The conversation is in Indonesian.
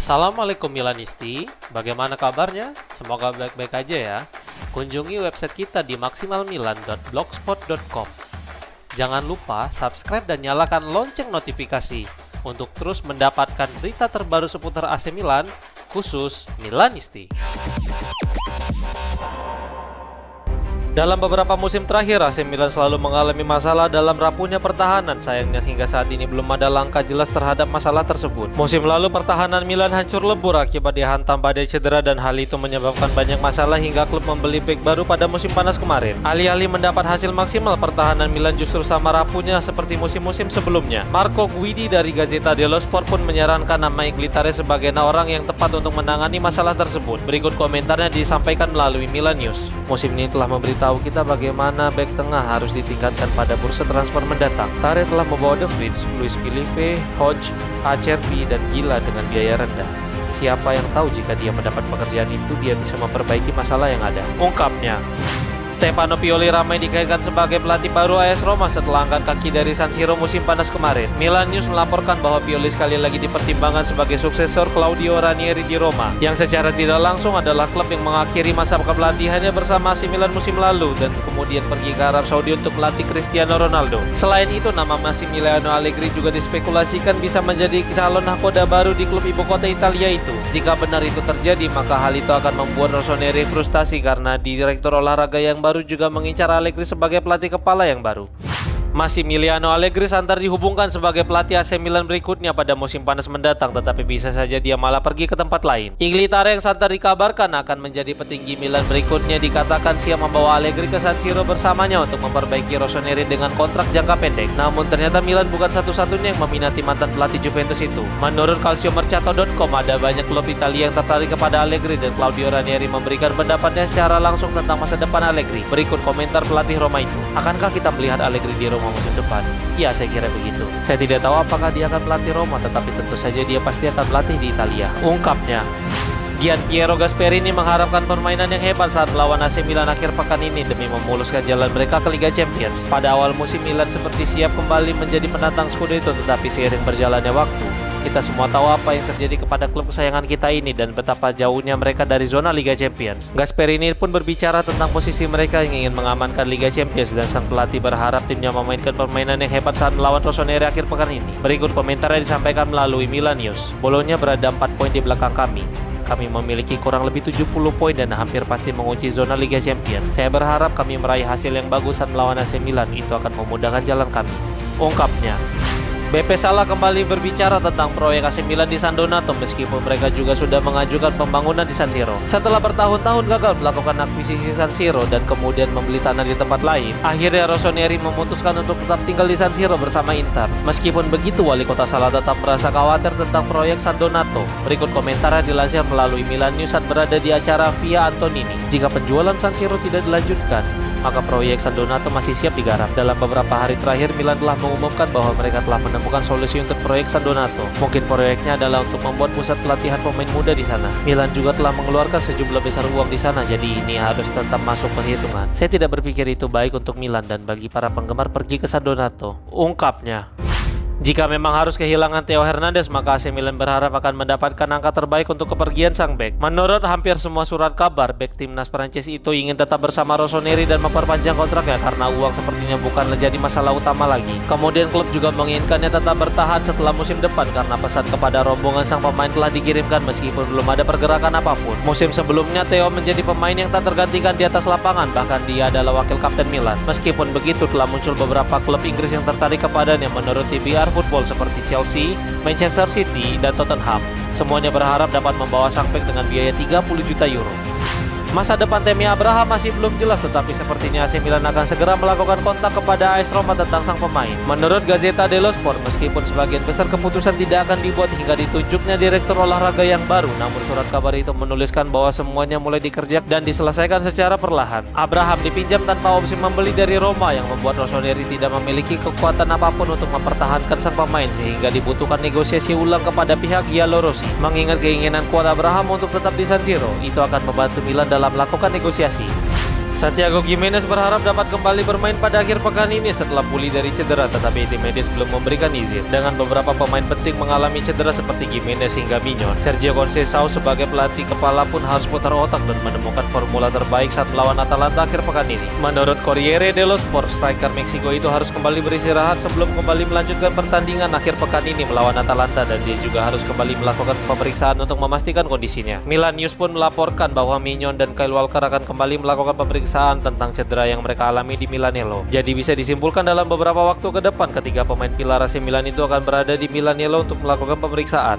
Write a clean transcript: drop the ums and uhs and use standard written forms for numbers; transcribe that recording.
Assalamualaikum Milanisti, bagaimana kabarnya? Semoga baik-baik aja ya. Kunjungi website kita di maksimalmilan.blogspot.com. Jangan lupa subscribe dan nyalakan lonceng notifikasi untuk terus mendapatkan berita terbaru seputar AC Milan, khusus Milanisti. Dalam beberapa musim terakhir, AC Milan selalu mengalami masalah dalam rapuhnya pertahanan. Sayangnya hingga saat ini belum ada langkah jelas terhadap masalah tersebut. Musim lalu pertahanan Milan hancur lebur akibat dihantam badai cedera, dan hal itu menyebabkan banyak masalah hingga klub membeli bek baru pada musim panas kemarin. Alih-alih mendapat hasil maksimal, pertahanan Milan justru sama rapuhnya seperti musim-musim sebelumnya. Marco Guidi dari Gazzetta dello Sport pun menyarankan nama Iglitare sebagai orang yang tepat untuk menangani masalah tersebut. Berikut komentarnya disampaikan melalui Milan News. Musim ini telah memberitahu kita bagaimana bek tengah harus ditingkatkan pada bursa transfer mendatang. Tare telah membawa De Vrij, Luis Filipe, Hodge, Acerbi, dan Gila dengan biaya rendah. Siapa yang tahu jika dia mendapat pekerjaan itu, dia bisa memperbaiki masalah yang ada, ungkapnya. Stefano Pioli ramai dikaitkan sebagai pelatih baru AS Roma setelah angkat kaki dari San Siro musim panas kemarin. Milan News melaporkan bahwa Pioli sekali lagi dipertimbangkan sebagai suksesor Claudio Ranieri di Roma, yang secara tidak langsung adalah klub yang mengakhiri masa kepelatihannya bersama AC Milan musim lalu dan kemudian pergi ke Arab Saudi untuk melatih Cristiano Ronaldo. Selain itu, nama Massimiliano Allegri juga dispekulasikan bisa menjadi calon nahkoda baru di klub ibu kota Italia itu. Jika benar itu terjadi, maka hal itu akan membuat Rossoneri frustasi karena direktur olahraga yang baru juga mengincar Allegri sebagai pelatih kepala yang baru. Massimiliano Allegri santer dihubungkan sebagai pelatih AC Milan berikutnya pada musim panas mendatang, tetapi bisa saja dia malah pergi ke tempat lain. Iglitare yang santer dikabarkan akan menjadi petinggi Milan berikutnya dikatakan siap membawa Allegri ke San Siro bersamanya untuk memperbaiki Rossoneri dengan kontrak jangka pendek. Namun ternyata Milan bukan satu-satunya yang meminati mantan pelatih Juventus itu. Menurut calciomercato.com, ada banyak klub Italia yang tertarik kepada Allegri, dan Claudio Ranieri memberikan pendapatnya secara langsung tentang masa depan Allegri. Berikut komentar pelatih Roma itu. Akankah kita melihat Allegri di Roma musim depan? Ya, saya kira begitu. Saya tidak tahu apakah dia akan melatih Roma, tetapi tentu saja dia pasti akan melatih di Italia, ungkapnya. Gianpiero Gasperini mengharapkan permainan yang hebat saat melawan AC Milan akhir pekan ini demi memuluskan jalan mereka ke Liga Champions. Pada awal musim, Milan seperti siap kembali menjadi penantang Scudetto, tetapi seiring berjalannya waktu, kita semua tahu apa yang terjadi kepada klub kesayangan kita ini dan betapa jauhnya mereka dari zona Liga Champions. Gasperini pun berbicara tentang posisi mereka yang ingin mengamankan Liga Champions, dan sang pelatih berharap timnya memainkan permainan yang hebat saat melawan Rossoneri akhir pekan ini. Berikut komentarnya disampaikan melalui Milan News. Bologna berada 4 poin di belakang kami. Kami memiliki kurang lebih 70 poin dan hampir pasti mengunci zona Liga Champions. Saya berharap kami meraih hasil yang bagus saat melawan AC Milan. Itu akan memudahkan jalan kami, ungkapnya. BP Salah kembali berbicara tentang proyek AC Milan di San Donato meskipun mereka juga sudah mengajukan pembangunan di San Siro. Setelah bertahun-tahun gagal melakukan akuisisi San Siro dan kemudian membeli tanah di tempat lain, akhirnya Rossoneri memutuskan untuk tetap tinggal di San Siro bersama Inter. Meskipun begitu, wali kota Salah tetap merasa khawatir tentang proyek San Donato. Berikut komentarnya dilansir melalui Milan News saat berada di acara Via Antonini. Jika penjualan San Siro tidak dilanjutkan, maka proyek San Donato masih siap digarap. Dalam beberapa hari terakhir, Milan telah mengumumkan bahwa mereka telah menemukan solusi untuk proyek San Donato. Mungkin proyeknya adalah untuk membuat pusat pelatihan pemain muda di sana. Milan juga telah mengeluarkan sejumlah besar uang di sana, jadi ini harus tetap masuk perhitungan. Saya tidak berpikir itu baik untuk Milan dan bagi para penggemar pergi ke San Donato, ungkapnya. Jika memang harus kehilangan Theo Hernandez, maka AC Milan berharap akan mendapatkan angka terbaik untuk kepergian sang bek. Menurut hampir semua surat kabar, bek timnas Prancis itu ingin tetap bersama Rossoneri dan memperpanjang kontraknya karena uang sepertinya bukan menjadi masalah utama lagi. Kemudian klub juga menginginkannya tetap bertahan setelah musim depan karena pesan kepada rombongan sang pemain telah dikirimkan meskipun belum ada pergerakan apapun. Musim sebelumnya Theo menjadi pemain yang tak tergantikan di atas lapangan, bahkan dia adalah wakil kapten Milan. Meskipun begitu, telah muncul beberapa klub Inggris yang tertarik kepadanya menurut TBR Football seperti Chelsea, Manchester City, dan Tottenham. Semuanya berharap dapat membawa sang bek dengan biaya 30 juta euro. Masa depan Tammy Abraham masih belum jelas, tetapi sepertinya AC Milan akan segera melakukan kontak kepada AS Roma tentang sang pemain. Menurut Gazzetta dello Sport, meskipun sebagian besar keputusan tidak akan dibuat hingga ditunjuknya direktur olahraga yang baru, namun surat kabar itu menuliskan bahwa semuanya mulai dikerjakan dan diselesaikan secara perlahan. Abraham dipinjam tanpa opsi membeli dari Roma, yang membuat Rossoneri tidak memiliki kekuatan apapun untuk mempertahankan sang pemain, sehingga dibutuhkan negosiasi ulang kepada pihak Giallorossi. Mengingat keinginan kuat Abraham untuk tetap di San Siro, itu akan membantu Milan dalam melakukan negosiasi. Santiago Gimenez berharap dapat kembali bermain pada akhir pekan ini setelah pulih dari cedera, tetapi tim medis belum memberikan izin. Dengan beberapa pemain penting mengalami cedera seperti Gimenez hingga Mignon, Sergio Conceição sebagai pelatih kepala pun harus putar otak dan menemukan formula terbaik saat melawan Atalanta akhir pekan ini. Menurut Corriere dello Sport, striker Meksiko itu harus kembali beristirahat sebelum kembali melanjutkan pertandingan akhir pekan ini melawan Atalanta, dan dia juga harus kembali melakukan pemeriksaan untuk memastikan kondisinya. Milan News pun melaporkan bahwa Mignon dan Kyle Walker akan kembali melakukan pemeriksaan tentang cedera yang mereka alami di Milanello. Jadi bisa disimpulkan dalam beberapa waktu ke depan ketiga pemain pilar AC Milan itu akan berada di Milanello untuk melakukan pemeriksaan.